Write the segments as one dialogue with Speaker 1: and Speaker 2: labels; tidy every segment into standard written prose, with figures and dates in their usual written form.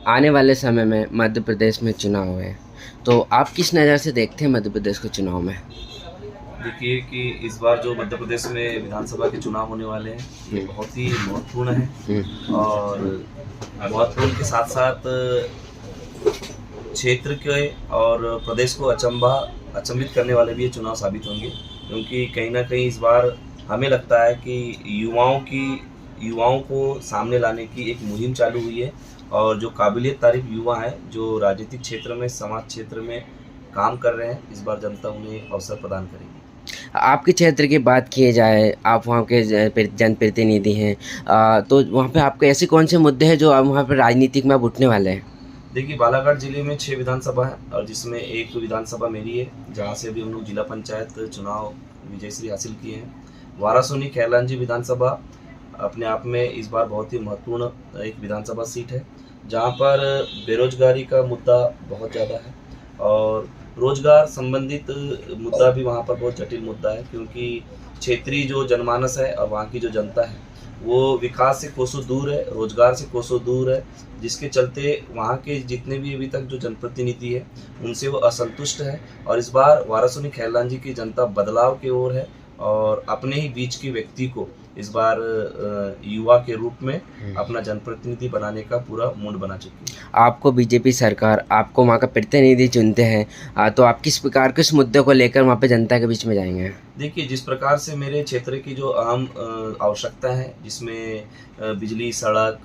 Speaker 1: आने वाले समय में मध्य प्रदेश में चुनाव है, तो आप किस नज़र से देखते हैं मध्य प्रदेश को चुनाव में?
Speaker 2: देखिए कि इस बार जो मध्य प्रदेश में विधानसभा के चुनाव होने वाले हैं ये बहुत ही महत्वपूर्ण है और महत्वपूर्ण के साथ साथ क्षेत्र के और प्रदेश को अचंभित करने वाले भी ये चुनाव साबित होंगे, क्योंकि कहीं ना कहीं इस बार हमें लगता है कि युवाओं को सामने लाने की एक मुहिम चालू हुई है और जो काबिलियत तारीफ युवा हैं जो राजनीतिक क्षेत्र में समाज क्षेत्र में काम कर रहे हैं, इस बार जनता उन्हें अवसर प्रदान करेगी।
Speaker 1: आपके क्षेत्र की बात की जाए, आप वहाँ के जनप्रतिनिधि हैं, तो वहाँ पे आपके ऐसे कौन से मुद्दे हैं जो वहाँ पे राजनीतिक में अब उठने वाले हैं?
Speaker 2: देखिए, बालाघाट जिले में 6 विधानसभा है और जिसमें एक विधानसभा मेरी है, जहाँ से अभी हम लोग जिला पंचायत चुनाव विजयश्री हासिल किए हैं। वारासोनी खैरलांजी विधानसभा अपने आप में इस बार बहुत ही महत्वपूर्ण एक विधानसभा सीट है, जहाँ पर बेरोजगारी का मुद्दा बहुत ज़्यादा है और रोजगार संबंधित मुद्दा भी वहाँ पर बहुत जटिल मुद्दा है, क्योंकि क्षेत्रीय जो जनमानस है और वहाँ की जो जनता है वो विकास से कोसों दूर है, रोजगार से कोसों दूर है, जिसके चलते वहाँ के जितने भी अभी तक जो जनप्रतिनिधि है उनसे वो असंतुष्ट है। और इस बार वारासोनी खैरलांजी की जनता बदलाव की ओर है और अपने ही बीच के व्यक्ति को इस बार युवा के रूप में अपना जनप्रतिनिधि बनाने का पूरा मूड बना चुकी है।
Speaker 1: आपको बीजेपी सरकार आपको वहाँ का प्रतिनिधि चुनते हैं, तो आप किस प्रकार के इस मुद्दे को लेकर वहाँ पे जनता के बीच में जाएंगे?
Speaker 2: देखिए, जिस प्रकार से मेरे क्षेत्र की जो अहम आवश्यकता है, जिसमें बिजली, सड़क,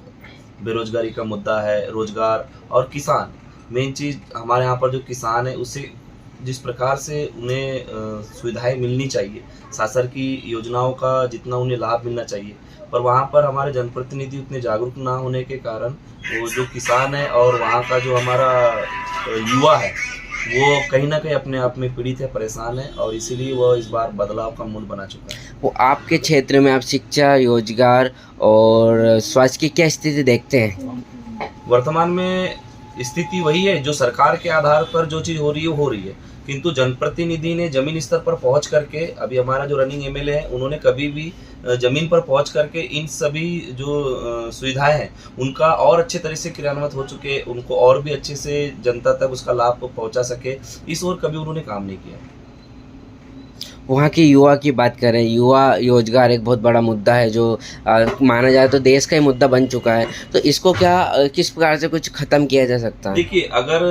Speaker 2: बेरोजगारी का मुद्दा है, रोजगार और किसान, मेन चीज़ हमारे यहाँ पर जो किसान है उसे जिस प्रकार से उन्हें सुविधाएं मिलनी चाहिए, शासन की योजनाओं का जितना उन्हें लाभ मिलना चाहिए, पर वहाँ पर हमारे जनप्रतिनिधि उतने जागरूक ना होने के कारण वो जो किसान है और वहाँ का जो हमारा युवा है वो कहीं ना कहीं अपने आप में पीड़ित है, परेशान है और इसीलिए वह इस बार बदलाव का मूड बना चुका है।
Speaker 1: वो आपके क्षेत्र में आप शिक्षा, रोजगार और स्वास्थ्य की क्या स्थिति देखते हैं?
Speaker 2: वर्तमान में स्थिति वही है जो सरकार के आधार पर जो चीज़ हो रही है वो हो रही है, किंतु जनप्रतिनिधि ने जमीन स्तर पर पहुंच करके, अभी हमारा जो रनिंग एमएलए है उन्होंने कभी भी जमीन पर पहुंच करके इन सभी जो सुविधाएं हैं उनका और अच्छे तरह से क्रियान्वित हो चुके, उनको और भी अच्छे से जनता तक उसका लाभ को पहुंचा सके, इस ओर कभी उन्होंने काम नहीं किया।
Speaker 1: वहाँ की युवा की बात करें, युवा रोजगार एक बहुत बड़ा मुद्दा है जो माना जाए तो देश का ही मुद्दा बन चुका है, तो इसको किस प्रकार से कुछ ख़त्म किया जा सकता है?
Speaker 2: देखिए, अगर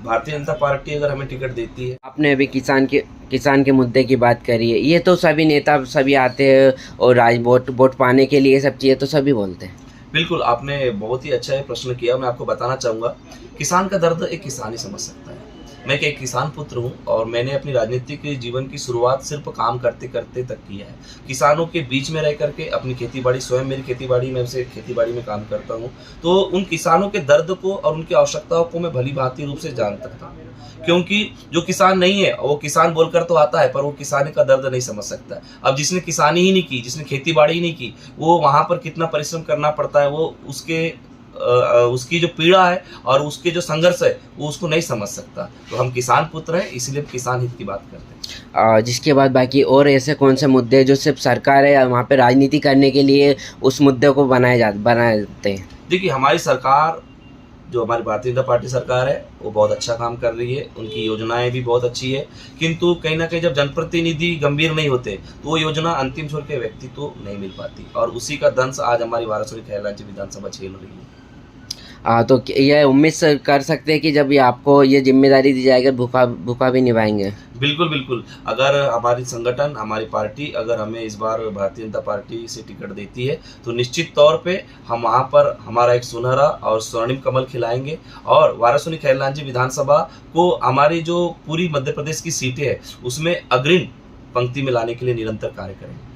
Speaker 2: भारतीय जनता पार्टी अगर हमें टिकट देती है,
Speaker 1: आपने अभी किसान के मुद्दे की बात करी है, ये तो सभी नेता सभी आते हैं और वोट पाने के लिए सब चीज़ें तो सभी बोलते हैं।
Speaker 2: बिल्कुल, आपने बहुत ही अच्छा प्रश्न किया। मैं आपको बताना चाहूँगा, किसान का दर्द एक किसान ही समझ सकता है। मैं एक किसान पुत्र हूँ और मैंने अपनी राजनीतिक जीवन की शुरुआत सिर्फ काम करते करते तक किया है। किसानों के बीच में रह करके अपनी खेतीबाड़ी, स्वयं मेरी खेतीबाड़ी में से खेतीबाड़ी में काम करता हूँ, तो उन किसानों के दर्द को और उनकी आवश्यकताओं को मैं भली भांति रूप से जान सकता हूँ, क्योंकि जो किसान नहीं है वो किसान बोलकर तो आता है पर वो किसान का दर्द नहीं समझ सकता है। अब जिसने किसानी ही नहीं की, जिसने खेतीबाड़ी ही नहीं की, वो वहाँ पर कितना परिश्रम करना पड़ता है, वो उसकी जो पीड़ा है और उसके जो संघर्ष है वो उसको नहीं समझ सकता। तो हम किसान पुत्र हैं, इसलिए किसान हित की बात करते हैं।
Speaker 1: जिसके बाद बाकी और ऐसे कौन से मुद्दे हैं जो सिर्फ सरकार है वहाँ पे राजनीति करने के लिए उस मुद्दे को बनाए जाते हैं?
Speaker 2: देखिए, हमारी सरकार, जो हमारी भारतीय जनता पार्टी सरकार है, वो बहुत अच्छा काम कर रही है, उनकी योजनाएं भी बहुत अच्छी है, किंतु कहीं ना कहीं जब जनप्रतिनिधि गंभीर नहीं होते तो वो योजना अंतिम छोर के व्यक्ति को नहीं मिल पाती और उसी का दंश आज हमारी वारासोनी खैरलांजी विधानसभा झेल रही है।
Speaker 1: तो यह उम्मीद कर सकते हैं कि जब ये आपको ये जिम्मेदारी दी जाएगी भूखा भी निभाएंगे?
Speaker 2: बिल्कुल बिल्कुल, अगर हमारी संगठन, हमारी पार्टी अगर हमें इस बार भारतीय जनता पार्टी से टिकट देती है तो निश्चित तौर पे हम वहाँ पर हमारा एक सुनहरा और स्वर्णिम कमल खिलाएंगे और वारासोनी खैरलांजी विधानसभा को हमारी जो पूरी मध्य प्रदेश की सीटें हैं उसमें अग्रिम पंक्ति में लाने के लिए निरंतर कार्य करेंगे।